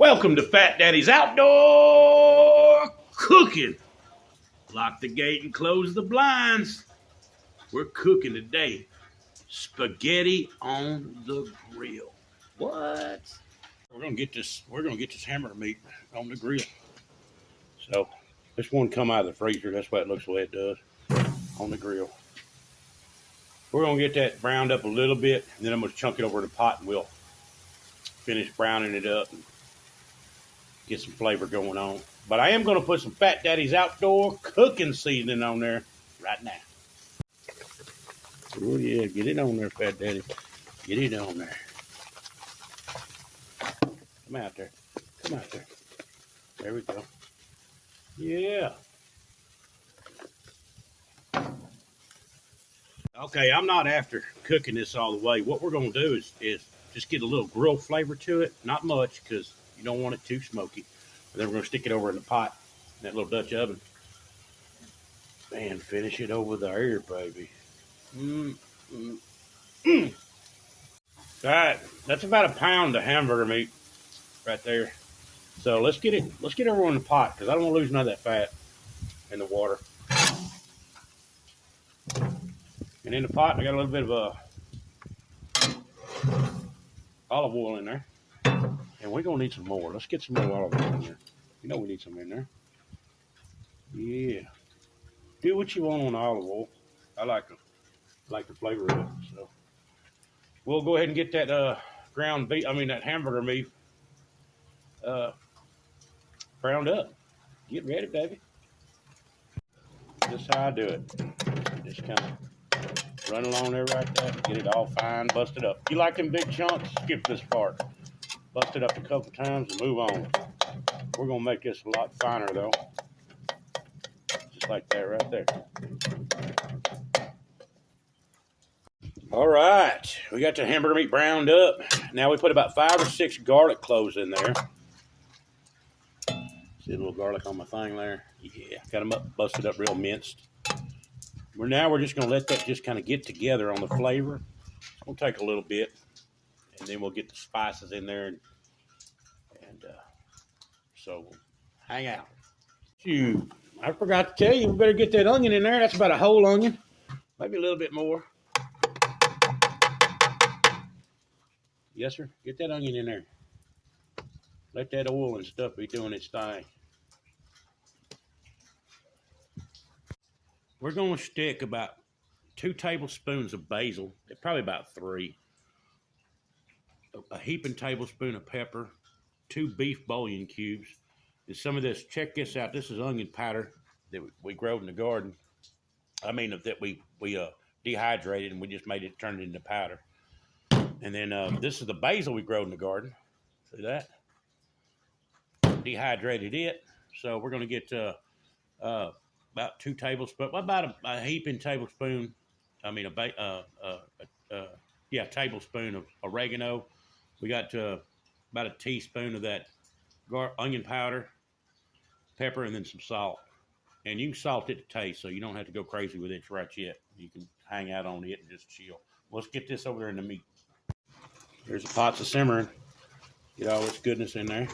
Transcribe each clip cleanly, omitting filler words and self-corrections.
Welcome to Fat Daddy's Outdoor Cooking. Lock the gate and close the blinds. We're cooking today. Spaghetti on the grill. What? We're gonna get this hamburger meat on the grill. So this one come out of the freezer. That's why it looks the way it does on the grill. We're gonna get that browned up a little bit, and then I'm gonna chunk it over in the pot, and we'll finish browning it up and get some flavor going on. But I am going to put some Fat Daddy's Outdoor Cooking seasoning on there right now. Oh yeah, get it on there, Fat Daddy. Get it on there. Come out there. Come out there. There we go. Yeah. Okay, I'm not after cooking this all the way. What we're going to do is just get a little grill flavor to it. Not much, because you don't want it too smoky. And then we're going to stick it over in the pot, in that little Dutch oven. And finish it over there, baby. All right, that's about a pound of hamburger meat right there. So let's get it over in the pot, because I don't want to lose none of that fat in the water. And in the pot, I got a little bit of olive oil in there. And we're going to need some more. Let's get some more olive oil in there. You know we need some in there. Yeah. Do what you want on the olive oil. I like the flavor of it. So we'll go ahead and get that that hamburger meat browned up. Get ready, baby. This is how I do it. Just kind of run along there right there. Get it all fine, busted up. You like them big chunks? Skip this part. Bust it up a couple times and move on. We're going to make this a lot finer, though. Just like that right there. All right. We got the hamburger meat browned up. Now we put about 5 or 6 garlic cloves in there. See a little garlic on my thing there? Yeah. Got them up, busted up real minced. We're just going to let that just kind of get together on the flavor. It's going to take a little bit. And then we'll get the spices in there, and so hang out. Shoot, I forgot to tell you, we better get that onion in there. That's about a whole onion, maybe a little bit more. Yes, sir. Get that onion in there. Let that oil and stuff be doing its thing. We're going to stick about 2 tablespoons of basil, probably about 3. A heaping tablespoon of pepper, 2 beef bouillon cubes, and some of this. Check this out. This is onion powder that we grow in the garden. I mean, that we dehydrated and we just made it, turned it into powder. And then this is the basil we grow in the garden. See that? Dehydrated it. So we're going to get about 2 tablespoons. About a heaping tablespoon. I mean tablespoon of oregano. We got about a teaspoon of that onion powder, pepper, and then some salt. And you can salt it to taste, so you don't have to go crazy with it right yet. You can hang out on it and just chill. Let's get this over there in the meat. There's the pots of simmering. Get all this goodness in there.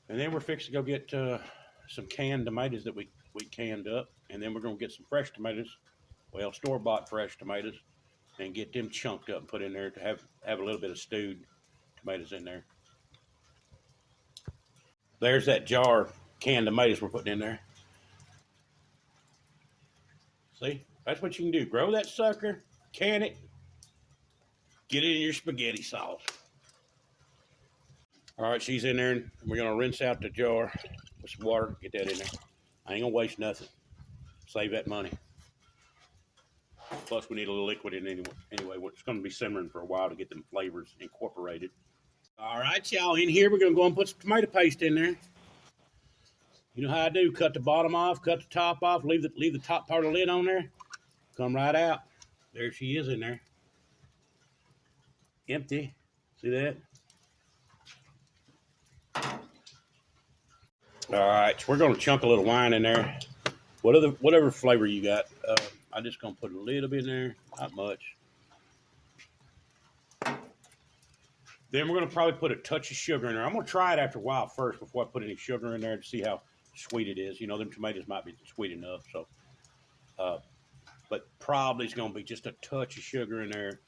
And then we're fixing to go get some canned tomatoes that we canned up. And then we're going to get some fresh tomatoes. Well, store-bought fresh tomatoes. And get them chunked up and put in there to have a little bit of stewed tomatoes in there. There's that jar of canned tomatoes we're putting in there. See? That's what you can do. Grow that sucker, can it, get it in your spaghetti sauce. All right, she's in there, and we're going to rinse out the jar with some water. Get that in there. I ain't going to waste nothing. Save that money. Plus, we need a little liquid in anyway. It's going to be simmering for a while to get them flavors incorporated. All right, y'all. In here, we're going to go and put some tomato paste in there. You know how I do. Cut the bottom off, cut the top off, leave the top part of the lid on there. Come right out. There she is in there. Empty. See that? All right, so we're going to chunk a little wine in there. Whatever flavor you got. I'm just going to put a little bit in there, not much. Then we're going to probably put a touch of sugar in there. I'm going to try it after a while first before I put any sugar in there to see how sweet it is. You know, them tomatoes might be sweet enough. So, but probably it's going to be just a touch of sugar in there.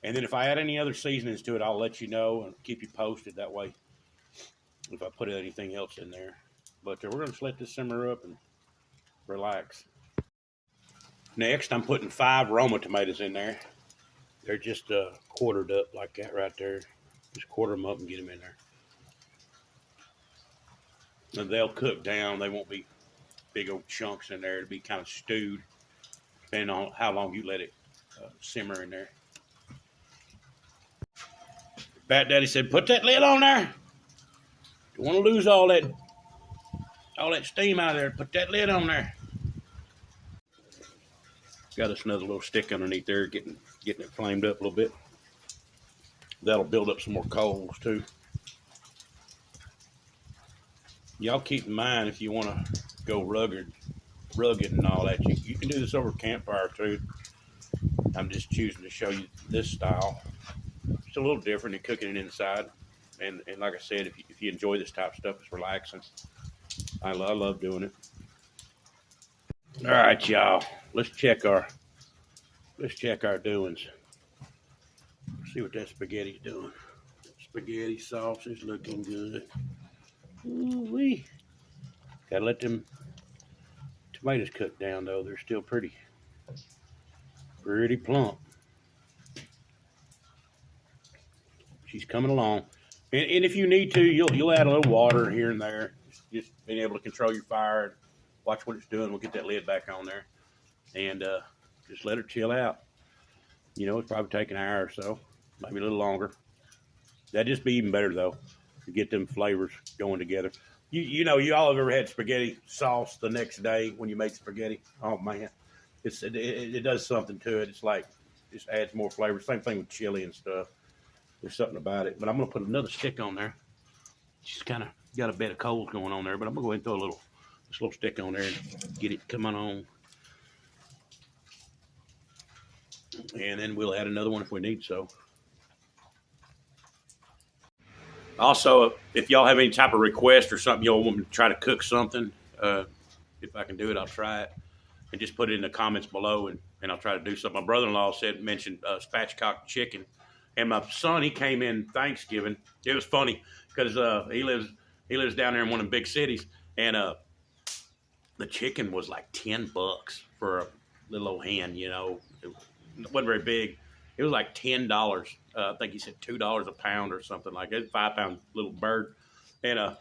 And then if I add any other seasonings to it, I'll let you know and keep you posted that way if I put anything else in there. But we're going to just let this simmer up and relax. Next, I'm putting 5 Roma tomatoes in there. They're just quartered up like that right there. Just quarter them up and get them in there. And they'll cook down. They won't be big old chunks in there. It'll be kind of stewed, depending on how long you let it simmer in there. Bat Daddy said, put that lid on there. Don't want to lose all that steam out of there. Put that lid on there. Got us another little stick underneath there, getting it flamed up a little bit. That'll build up some more coals too. Y'all keep in mind, if you want to go rugged and all that, you can do this over a campfire too. I'm just choosing to show you this style. It's a little different than cooking it inside. And like I said, if you enjoy this type of stuff, it's relaxing. I love doing it. All right, y'all. Let's check our doings. See what that spaghetti's doing. Spaghetti sauce is looking good. Ooh-wee. Gotta let them tomatoes cook down though. They're still pretty plump. She's coming along. And if you need to, you'll add a little water here and there. Just being able to control your fire and watch what it's doing. We'll get that lid back on there. And just let her chill out. You know, it's probably take an hour or so, maybe a little longer. That'd just be even better though, to get them flavors going together. You know, you all have ever had spaghetti sauce the next day when you make spaghetti? Oh man, it does something to it. It's like, just adds more flavor. Same thing with chili and stuff. There's something about it. But I'm gonna put another stick on there. Just kind of got a bed of coals going on there, but I'm gonna go ahead and throw this little stick on there and get it coming on. And then we'll add another one if we need so. Also, if y'all have any type of request or something y'all want me to try to cook something, if I can do it, I'll try it. And just put it in the comments below, and I'll try to do something. My brother-in-law mentioned spatchcock chicken. And my son, he came in Thanksgiving. It was funny because he lives down there in one of the big cities, and the chicken was like $10 for a little old hen. You know, it wasn't very big. It was like $10. I think he said $2 a pound or something like that. 5-pound little bird. And I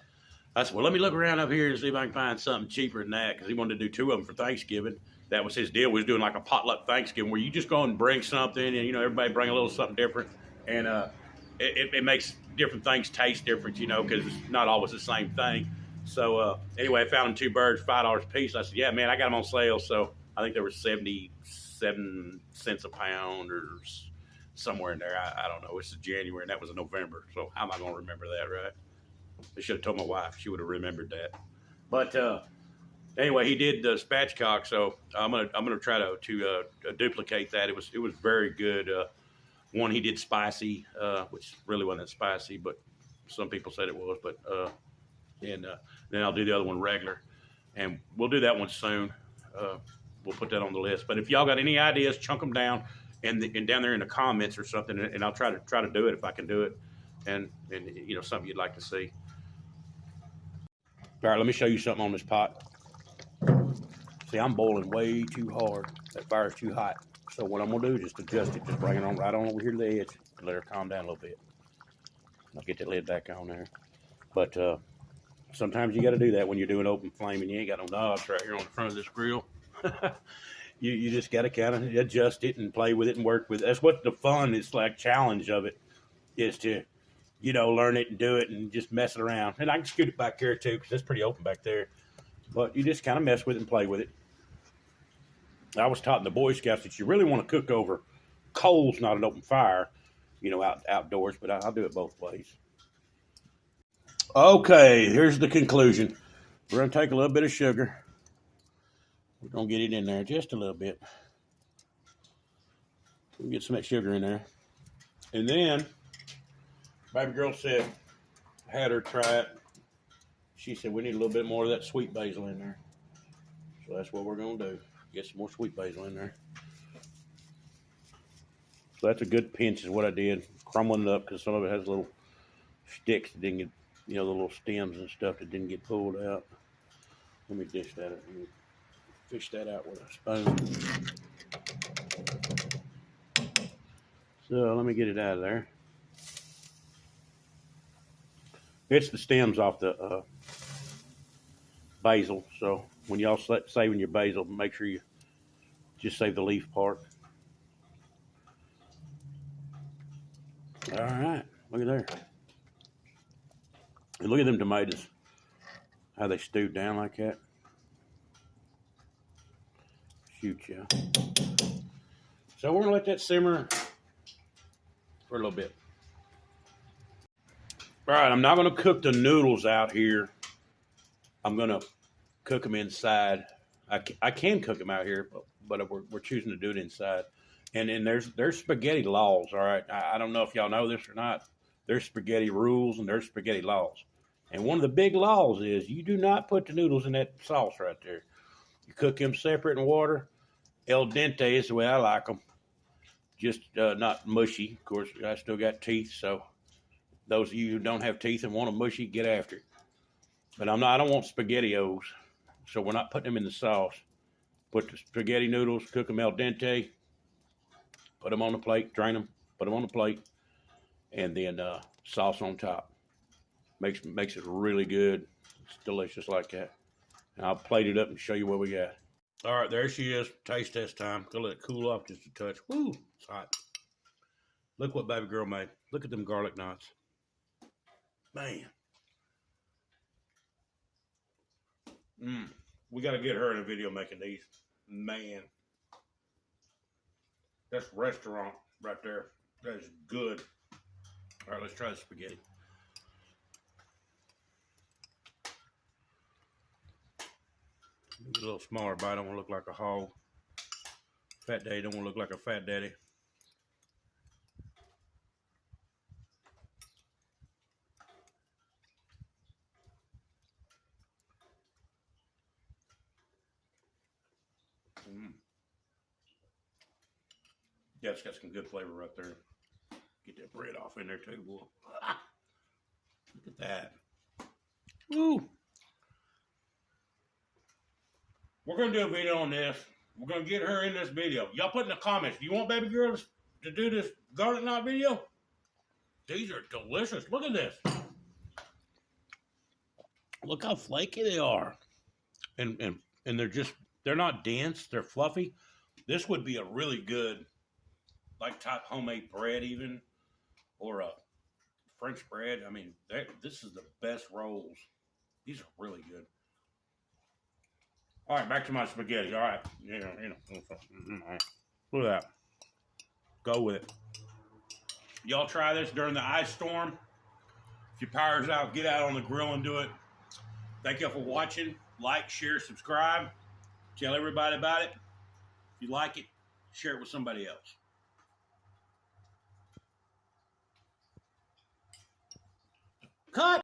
said, well, let me look around up here and see if I can find something cheaper than that, because he wanted to do 2 of them for Thanksgiving. That was his deal. Was doing like a potluck Thanksgiving where you just go and bring something, and you know, everybody bring a little something different, and it makes different things taste different, you know, because it's not always the same thing. So anyway, I found them 2 birds, $5 a piece. I said, yeah, man, I got them on sale. So I think they were 77 cents a pound or somewhere in there. I don't know. It's January and that was in November. So how am I going to remember that, right? I should have told my wife. She would have remembered that. But anyway, he did the spatchcock. So I'm gonna try to duplicate that. It was very good. One, he did spicy, which really wasn't that spicy, but some people said it was. But and then I'll do the other one regular, and we'll do that one soon. We'll put that on the list. But if y'all got any ideas, chunk them down and down there in the comments or something, and I'll try to do it if I can do it, and you know, something you'd like to see. All right, let me show you something on this pot. See, I'm boiling way too hard. That fire's too hot. So what I'm gonna do is just adjust it, just bring it on right on over here to the edge and let her calm down a little bit. I'll get that lid back on there. But sometimes you got to do that when you're doing open flame and you ain't got no knobs right here on the front of this grill. you just got to kind of adjust it and play with it and work with it. That's what the fun is, like, challenge of it is to, you know, learn it and do it and just mess it around. And I can scoot it back here too, because it's pretty open back there. But you just kind of mess with it and play with it. I was taught in the Boy Scouts that you really want to cook over coals, not an open fire, you know, outdoors, but I'll do it both ways. Okay, here's the conclusion. We're going to take a little bit of sugar. We're going to get it in there just a little bit. We'll get some of that sugar in there. And then Baby girl said, had her try it. She said, we need a little bit more of that sweet basil in there. So that's what we're going to do. Get some more sweet basil in there. So that's a good pinch is what I did. Crumbling it up because some of it has little sticks that didn't get, the little stems and stuff that didn't get pulled out. Let me dish that. Let me fish that out with a spoon. So let me get it out of there. It's the stems off the basil. So when y'all saving your basil, make sure you just save the leaf part. All right, look at there. And look at them tomatoes, how they stewed down like that. Shoot, yeah. So we're gonna let that simmer for a little bit. All right, I'm not gonna cook the noodles out here. I'm gonna cook them inside. I can cook them out here, but we're choosing to do it inside. And then there's spaghetti laws. All right, I don't know if y'all know this or not. There's spaghetti rules and there's spaghetti laws. And one of the big laws is you do not put the noodles in that sauce right there. You cook them separate in water. El dente is the way I like them. Just not mushy. Of course, I still got teeth, so those of you who don't have teeth and want them mushy, get after it. But I don't want SpaghettiOs, so we're not putting them in the sauce. Put the spaghetti noodles, cook them el dente, put them on the plate, drain them, put them on the plate, and then sauce on top. Makes it really good. It's delicious like that. And I'll plate it up and show you what we got. All right, there she is. Taste test time. Gonna let it cool off just a touch. Woo, it's hot. Look what baby girl made. Look at them garlic knots. Man. We got to get her in a video making these. Man. That's restaurant right there. That is good. All right, let's try the spaghetti. A little smaller bite. I don't want to look like a hog. Fat daddy don't want to look like a fat daddy. Yeah, it's got some good flavor right there. Get that bread off in there too, boy. Look at that. Woo! We're going to do a video on this. We're going to get her in this video. Y'all put in the comments, do you want baby girls to do this garlic knot video? These are delicious. Look at this. Look how flaky they are. And they're not dense. They're fluffy. This would be a really good, like type homemade bread even, or a French bread. I mean, this is the best rolls. These are really good. All right, back to my spaghetti. All right, look at that. Go with it. Y'all try this during the ice storm. If your power's out, get out on the grill and do it. Thank you for watching. Like, share, subscribe. Tell everybody about it. If you like it, share it with somebody else. Cut!